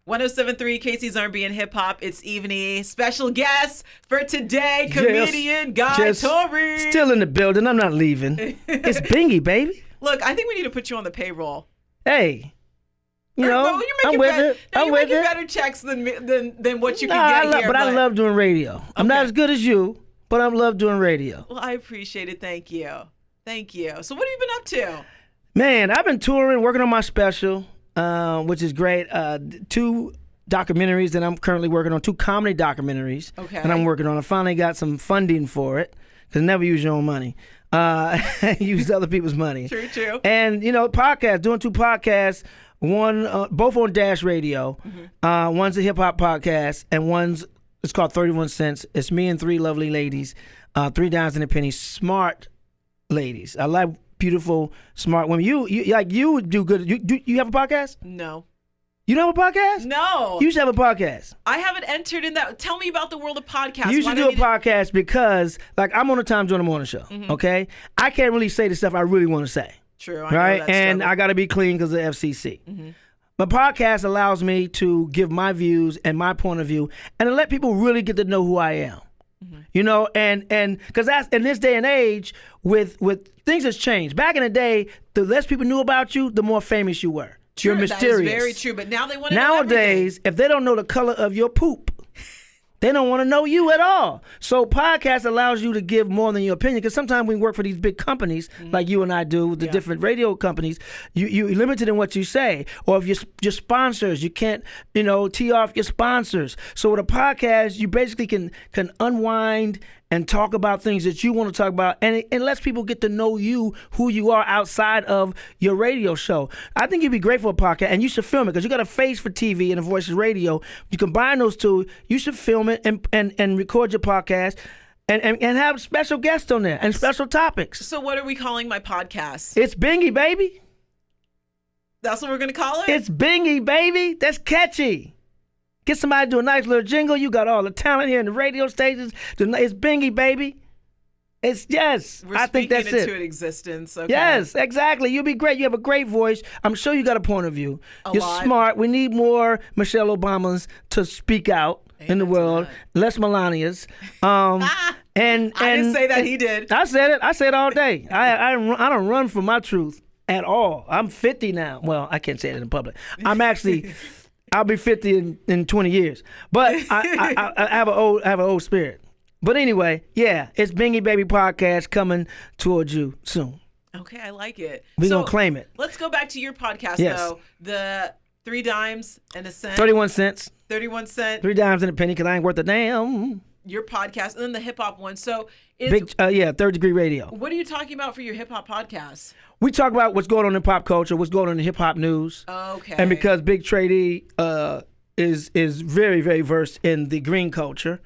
107.3 Casey's R&B and Hip Hop. It's Ivani. Special guest for today, comedian Guy Torry. Still in the building. I'm not leaving. It's Bingy, baby. Look, I think we need to put you on the payroll. Hey, I'm with it. You're making better checks than what you can get here. But I love doing radio. I'm not as good as you, but I love doing radio. Well, I appreciate it. Thank you. Thank you. So what have you been up to? Man, I've been touring, working on my special. Which is great. 2 documentaries that I'm currently working on, 2 comedy documentaries that I'm working on. I finally got some funding for it, because never use your own money. Use other people's money. True. And, podcasts, doing 2 podcasts, one, both on Dash Radio. Mm-hmm. One's a hip-hop podcast, and it's called 31 Cents. It's me and 3 lovely ladies, 3 dimes and a penny, smart ladies. I like beautiful, smart women. You would do good. You have a podcast? No. You don't have a podcast? No. You should have a podcast. I haven't entered in that. Tell me about the world of podcasts. You should do a podcast because, I'm on the Tom Joyner Morning Show, okay? I can't really say the stuff I really want to say. True. Right? And I got to be clean because of the FCC. Mm-hmm. But podcast allows me to give my views and my point of view and to let people really get to know who I am. Mm-hmm. And because that's in this day and age, with things has changed. Back in the day, the less people knew about you, the more famous you were. True, you're mysterious. That is very true. But now they want to know Nowadays, if they don't know the color of your poop, they don't want to know you at all. So podcast allows you to give more than your opinion, because sometimes when we work for these big companies, like you and I do, the different radio companies, you're limited in what you say. Or if your sponsors, you can't, tee off your sponsors. So with a podcast, you basically can unwind and talk about things that you want to talk about, and it lets people get to know you, who you are outside of your radio show. I think you'd be great for a podcast, and you should film it, because you got a face for TV and a voice for radio. You combine those two, you should film it and record your podcast and have special guests on there and special topics. So what are we calling my podcast? It's Bingy, baby. That's what we're going to call it? It's Bingy, baby. That's catchy. Get somebody to do a nice little jingle. You got all the talent here in the radio stations. It's Bingy, baby. I think that's it. We're speaking into existence. Okay. Yes, exactly. You'll be great. You have a great voice. I'm sure you got a point of view. You're smart. We need more Michelle Obamas to speak out in the world. Less Melanias. I didn't say that. He did. I said it. I said it all day. I don't run for my truth at all. I'm 50 now. Well, I can't say it in public. I'm actually... I'll be 50 in 20 years, but I have an old spirit. But anyway, it's Bingy Baby Podcast coming towards you soon. Okay, I like it. We're going to claim it. Let's go back to your podcast, though. The 3 dimes and a cent. 31 cents. 31 cents. 3 dimes and a penny, because I ain't worth a damn. Your podcast, and then the hip hop one. So Third Degree Radio. What are you talking about for your hip hop podcast? We talk about what's going on in pop culture, what's going on in hip hop news. Okay. And because Big Trady is very, very versed in the green culture,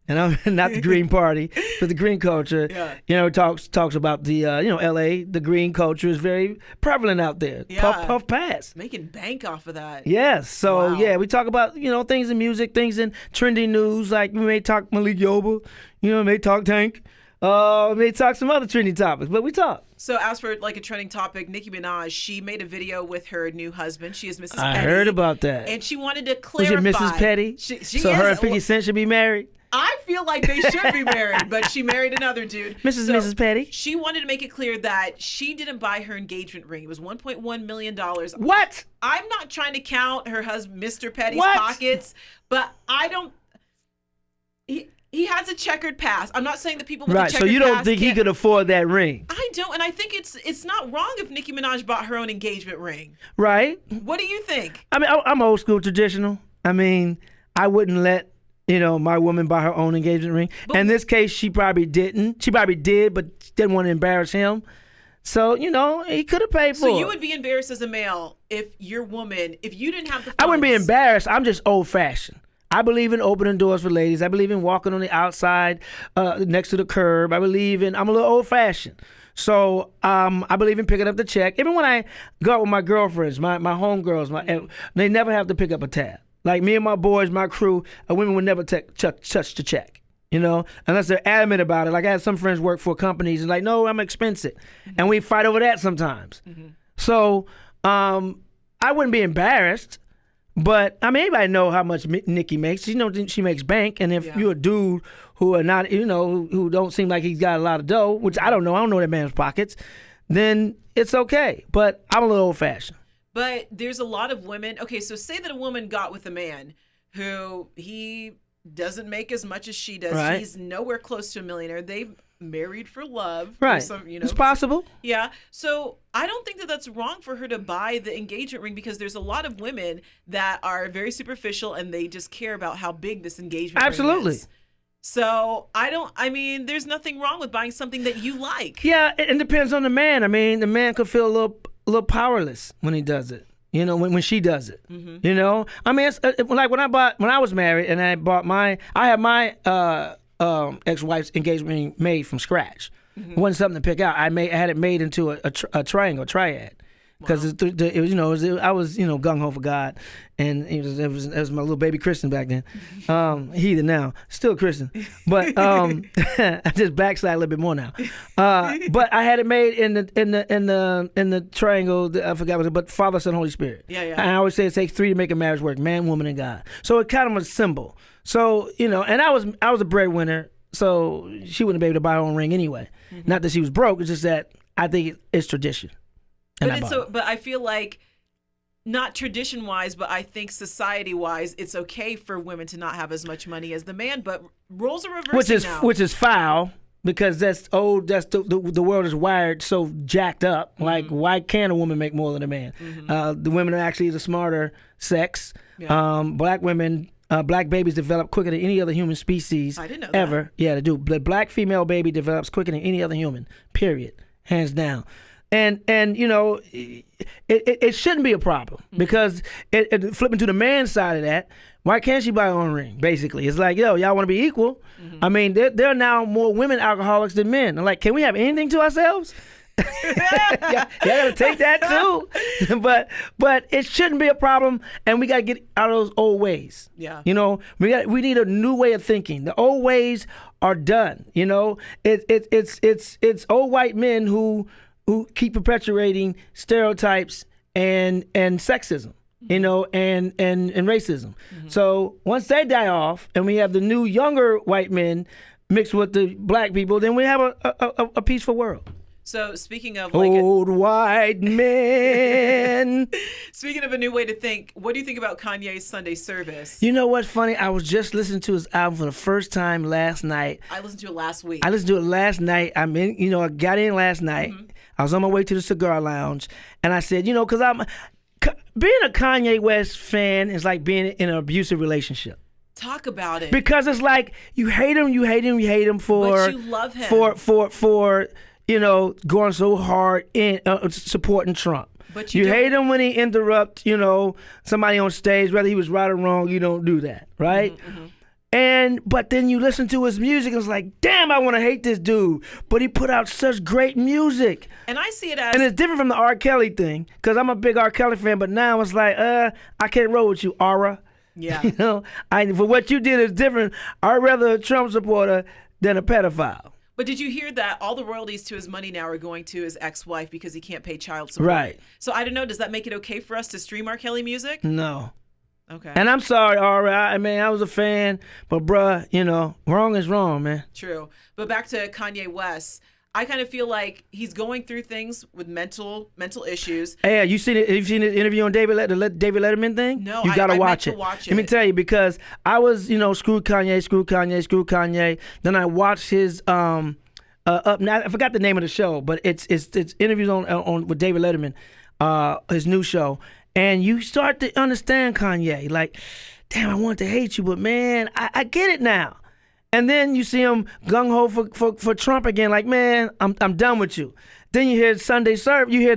and I'm not the Green Party, but the green culture. Yeah. Talks about the LA. The green culture is very prevalent out there. Yeah. Puff pass. Making bank off of that. Yes. So we talk about things in music, things in trending news. Like we may talk Malik Yoba, may talk Tank. May talk some other trending topics, but we talk. So as for like a trending topic, Nicki Minaj, she made a video with her new husband. She is Mrs. Petty. I heard about that. And she wanted to clarify. Was it Mrs. Petty? So her and 50 Cent should be married? I feel like they should be married, but she married another dude. Mrs. Petty. She wanted to make it clear that she didn't buy her engagement ring. It was $1.1 million. What? I'm not trying to count her husband, Mr. Petty's pockets, but I don't... He has a checkered past. I'm not saying that people with a checkered past... Right, so you don't think he could afford that ring? I don't, and I think it's not wrong if Nicki Minaj bought her own engagement ring. Right. What do you think? I mean, I'm old school traditional. I mean, I wouldn't let... my woman buy her own engagement ring. But in this case, she probably didn't. She probably did, but didn't want to embarrass him. So, he could have paid for it. So you would be embarrassed as a male if your woman, if you didn't have the funds. I wouldn't be embarrassed. I'm just old-fashioned. I believe in opening doors for ladies. I believe in walking on the outside next to the curb. I'm a little old-fashioned. So I believe in picking up the check. Even when I go out with my girlfriends, my homegirls, they never have to pick up a tab. Like me and my boys, my crew, women would never touch the check, unless they're adamant about it. Like I had some friends work for companies and like, no, I'm expensive. Mm-hmm. And we fight over that sometimes. Mm-hmm. So I wouldn't be embarrassed, But I mean, everybody know how much Nicki makes. You know, she makes bank. And if you're a dude who are not, you know, who don't seem like he's got a lot of dough, which I don't know that man's pockets, then it's okay. But I'm a little old fashioned. But there's a lot of women. Okay, so say that a woman got with a man who he doesn't make as much as she does. Right. He's nowhere close to a millionaire. They married for love. Right. Some, you know, it's possible. Yeah. So I don't think that that's wrong for her to buy the engagement ring, because there's a lot of women that are very superficial and they just care about how big this engagement ring is. So I mean, there's nothing wrong with buying something that you like. Yeah, it depends on the man. I mean, the man could feel a little powerless when he does it. You know, when she does it. Mm-hmm. You know, I mean, it's like when I was married and I had my ex-wife's engagement ring made from scratch. Mm-hmm. It wasn't something to pick out. I had it made into a triangle, triad. Because it was, you know, I was, you know, gung ho for God, and it was my little baby Christian back then. Heathen now, still Christian, but I just backslide a little bit more now. But I had it made in the triangle. I forgot what it was, but Father, Son, Holy Spirit. Yeah. And I always say it takes three to make a marriage work: man, woman, and God. So it kind of was a symbol. So you know, and I was a breadwinner, so she wouldn't be able to buy her own ring anyway. Mm-hmm. Not that she was broke; it's just that I think it's tradition. But I feel like, not tradition-wise, but I think society-wise, it's okay for women to not have as much money as the man. But roles are reversing now. Which is foul, because that's old. That's the world is wired so jacked up. Mm-hmm. Like, why can't a woman make more than a man? Mm-hmm. The women are actually the smarter sex. Yeah. Black women. Black babies develop quicker than any other human species I didn't know ever. That. Yeah, they do. The black female baby develops quicker than any other human. Period. Hands down. And you know, it shouldn't be a problem, because flipping to the man side of that, why can't she buy her own ring? Basically, it's like, yo, y'all want to be equal. Mm-hmm. I mean, there are now more women alcoholics than men. I'm like, can we have anything to ourselves? y'all gotta take that too. but it shouldn't be a problem, and we gotta get out of those old ways. Yeah, you know, we need a new way of thinking. The old ways are done. You know, it's old white men who keep perpetuating stereotypes and sexism, you know, and racism. Mm-hmm. So once they die off and we have the new younger white men mixed with the black people, then we have a peaceful world. So speaking of old white men. Speaking of a new way to think, what do you think about Kanye's Sunday service? You know what's funny? I was just listening to his album for the first time last night. I listened to it last week. I got in last night. Mm-hmm. I was on my way to the cigar lounge, and I said, you know, because being a Kanye West fan is like being in an abusive relationship. Talk about it. Because it's like you hate him for, but you love him for you know, going so hard in supporting Trump. But you hate him when he interrupts, you know, somebody on stage, whether he was right or wrong. You don't do that, right? Mm-hmm. But then you listen to his music and it's like, damn, I want to hate this dude. But he put out such great music. And I see it as... And it's different from the R. Kelly thing, because I'm a big R. Kelly fan, but now it's like, I can't roll with you, Aura. Yeah. You know, for what you did is different. I'd rather a Trump supporter than a pedophile. But did you hear that all the royalties to his money now are going to his ex-wife because he can't pay child support? Right. So I don't know, does that make it okay for us to stream R. Kelly music? No. Okay. And I'm sorry, Aura. I mean, I was a fan, but bruh, you know, wrong is wrong, man. True. But back to Kanye West, I kind of feel like he's going through things with mental issues. Hey, have you seen the interview on the David Letterman thing? No, you gotta watch it. Watch it. Let me tell you, because I was, you know, screw Kanye. Then I watched his now I forgot the name of the show, but it's interviews on with David Letterman, his new show. And you start to understand Kanye. Like, damn, I want to hate you, but man, I get it now. And then you see him gung-ho for Trump again. Like, man, I'm done with you. Then you hear Sunday service. You hear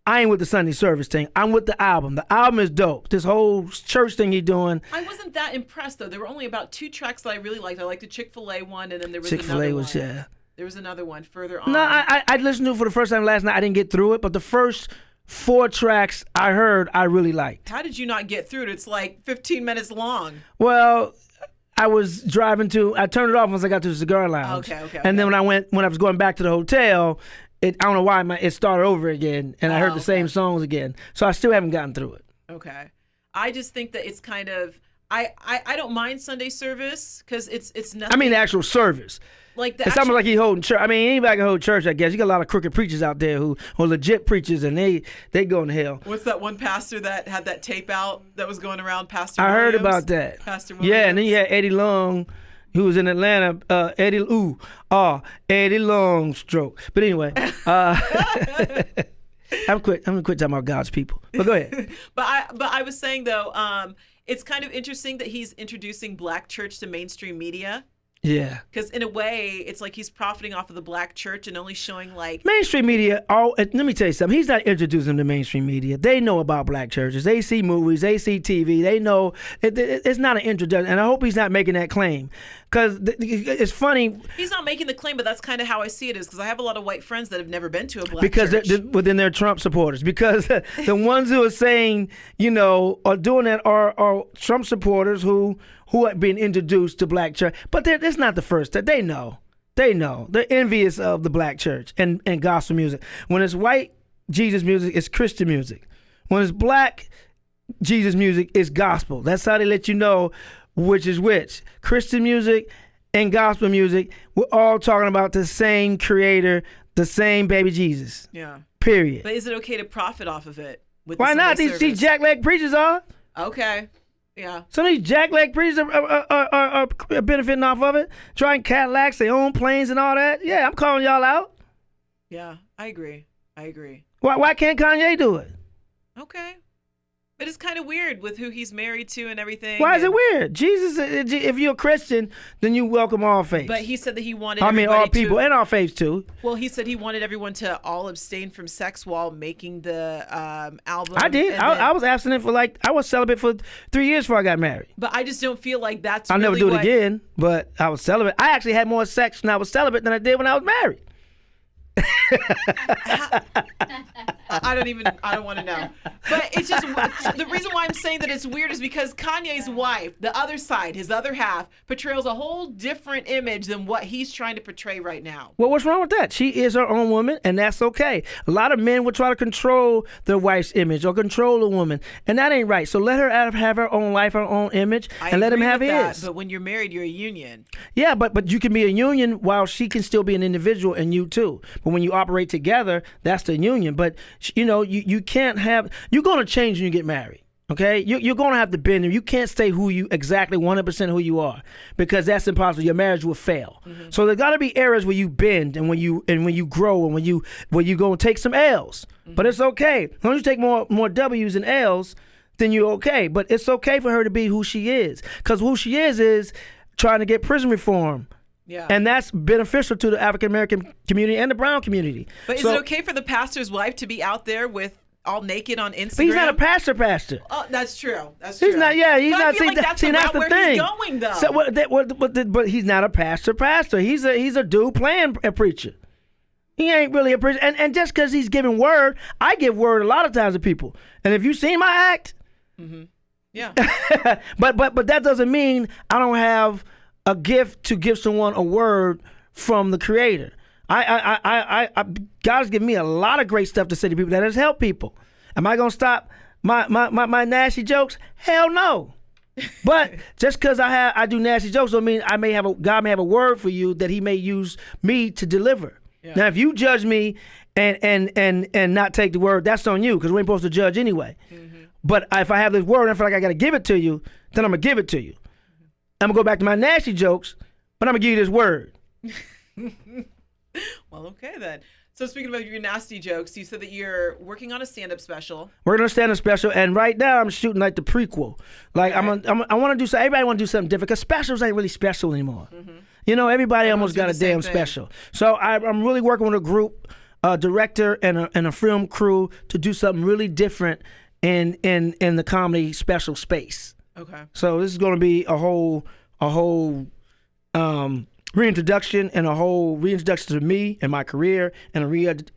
I ain't with the Sunday service thing. I'm with the album. The album is dope. This whole church thing he's doing. I wasn't that impressed, though. There were only about 2 tracks that I really liked. I liked the Chick-fil-A one, and then there was Chick-fil-A was, yeah. There was another one further on. No, I listened to it for the first time last night. I didn't get through it, but the first 4 tracks I heard, I really liked. How did you not get through it? It's like 15 minutes long. Well, I was driving I turned it off once I got to the cigar lounge. Okay. And then when I was going back to the hotel, I don't know why it started over again, and I heard the same songs again. So I still haven't gotten through it. Okay. I just think that it's kind of I don't mind Sunday service because it's nothing. I mean the actual service. Like it's almost like he holding church. I mean, anybody can hold church, I guess. You got a lot of crooked preachers out there who are legit preachers, and they going to hell. What's that one pastor that had that tape out that was going around, Pastor Williams? I heard about that. Pastor Williams. Yeah, and then you had Eddie Long, who was in Atlanta. Eddie Longstroke. But anyway, I'm gonna quit talking about God's people. But go ahead. but I was saying though, it's kind of interesting that he's introducing black church to mainstream media. Yeah. Because in a way, it's like he's profiting off of the black church and only showing like... Mainstream media, let me tell you something. He's not introducing them to mainstream media. They know about black churches. They see movies. They see TV. They know. It's not an introduction. And I hope he's not making that claim. Because it's funny. He's not making the claim, but that's kind of how I see it is because I have a lot of white friends that have never been to a black church. Because within their Trump supporters. Because the ones who are saying, are doing that are Trump supporters who are being introduced to black church. But it's not the first. They know. They're envious of the black church and gospel music. When it's white Jesus music, it's Christian music. When it's black Jesus music, it's gospel. That's how they let you know which is which. Christian music and gospel music, we're all talking about the same creator, the same baby Jesus. Yeah. Period. But is it okay to profit off of it? Why not? These jackleg preachers are. Okay. Yeah. Some of these jackleg preachers are benefiting off of it. Driving Cadillacs, they own planes and all that. Yeah, I'm calling y'all out. Yeah, I agree. Why can't Kanye do it? Okay. But it's kind of weird with who he's married to and everything. Why is it weird? Jesus, if you're a Christian, then you welcome all faiths. But he said that he wanted all people and all faiths too. Well, he said he wanted everyone to all abstain from sex while making the album. I did. I was abstinent I was celibate for 3 years before I got married. But I just don't feel like that's I'll never do it again, but I was celibate. I actually had more sex when I was celibate than I did when I was married. I don't want to know. But it's just the reason why I'm saying that it's weird is because Kanye's wife, the other side, his other half, portrays a whole different image than what he's trying to portray right now. Well, what's wrong with that? She is her own woman, and that's okay. A lot of men would try to control their wife's image or control a woman, and that ain't right. So let her have her own life, her own image, and let him have his. But when you're married, you're a union. Yeah, but you can be a union while she can still be an individual, and you too. But when you operate together, that's the union. But you can't have. You're gonna change when you get married. Okay, you're gonna have to bend. You can't stay exactly 100% who you are, because that's impossible. Your marriage will fail. Mm-hmm. So there gotta be areas where you bend and when you grow and when you go and take some L's. Mm-hmm. But it's okay. As long as you take more W's and L's, then you're okay. But it's okay for her to be who she is, because who she is trying to get prison reform. Yeah. And that's beneficial to the African American community and the brown community. But is it okay for the pastor's wife to be out there with all naked on Instagram? But he's not a pastor. Oh, that's true. He's not. Yeah, he's but not. I feel like that's the route where thing. he's going, though. So, but he's not a pastor. He's a dude playing a preacher. He ain't really a preacher. And just because he's giving word, I give word a lot of times to people. And if you seen my act, mm-hmm. Yeah. but that doesn't mean I don't have a gift to give someone a word from the Creator. God's given me a lot of great stuff to say to people that has helped people. Am I gonna stop my nasty jokes? Hell no. But just because I do nasty jokes don't mean God may have a word for you that He may use me to deliver. Yeah. Now, if you judge me and not take the word, that's on you, because we ain't supposed to judge anyway. Mm-hmm. But if I have this word and I feel like I got to give it to you, then I'm gonna give it to you. I'm going to go back to my nasty jokes, but I'm going to give you this word. Well, okay then. So speaking about your nasty jokes, you said that you're working on a stand-up special. Working on a stand-up special, and right now I'm shooting like the prequel. Like okay. I want to do something. Everybody want to do something different, because specials ain't really special anymore. Mm-hmm. Everybody almost got a damn special. So I'm really working with a group, director and a film crew to do something really different in the comedy special space. Okay. So this is going to be a whole reintroduction and a whole reintroduction to me and my career, and a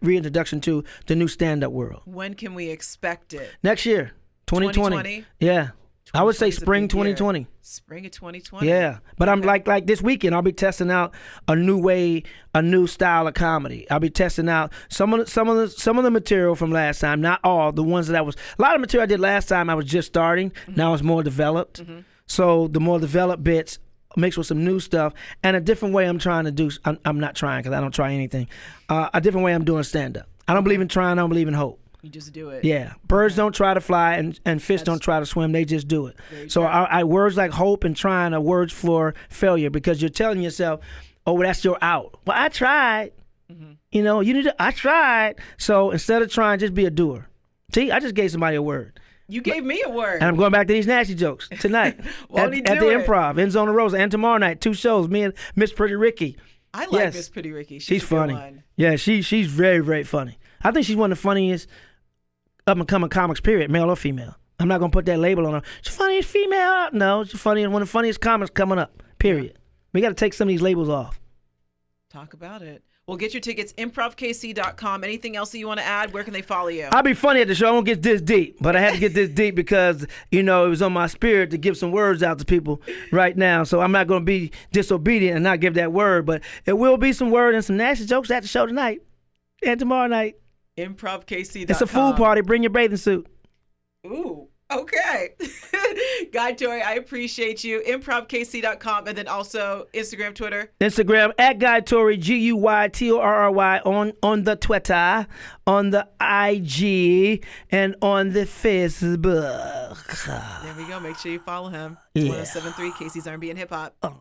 reintroduction to the new stand-up world. When can we expect it? Next year, 2020. Yeah. I would say spring 2020. Spring of 2020. Yeah, but I'm like this weekend, I'll be testing out a new style of comedy. I'll be testing out some of the material from last time, not all. The ones that a lot of material I did last time, I was just starting. Now it's more developed. So the more developed bits mixed with some new stuff and a different way I'm trying to do. I'm not trying because I don't try anything. A different way I'm doing stand up. I don't believe in trying. I don't believe in hope. You just do it. Yeah. Birds don't try to fly and fish don't try to swim. They just do it. So I words like hope and trying are words for failure because you're telling yourself, oh, that's your out. Well, I tried. You know, I tried. So instead of trying, just be a doer. See, I just gave somebody a word. You gave me a word. And I'm going back to these nasty jokes tonight at the Improv, in Zona Rosa, and tomorrow night, 2 shows, me and Miss Pretty Ricky. I like Miss Pretty Ricky. She's funny. Yeah, she's very, very funny. I think she's one of the funniest up-and-coming comics, period, male or female. I'm not going to put that label on her. She's funniest female. No, she's one of the funniest comics coming up, period. We got to take some of these labels off. Talk about it. Well, get your tickets, improvkc.com. Anything else that you want to add? Where can they follow you? I'll be funny at the show. I won't get this deep, but I had to get this deep because, it was on my spirit to give some words out to people right now. So I'm not going to be disobedient and not give that word, but it will be some word and some nasty jokes at the show tonight and tomorrow night. improvkc.com. It's a food party. Bring your bathing suit. Ooh, okay. Guy Torry, I appreciate you. improvkc.com and then also Instagram, Twitter. Instagram at Guy Torry, GUYTORRY on the Twitter, on the IG, and on the Facebook. There we go. Make sure you follow him. Yeah. 1073 KC's R&B and Hip Hop.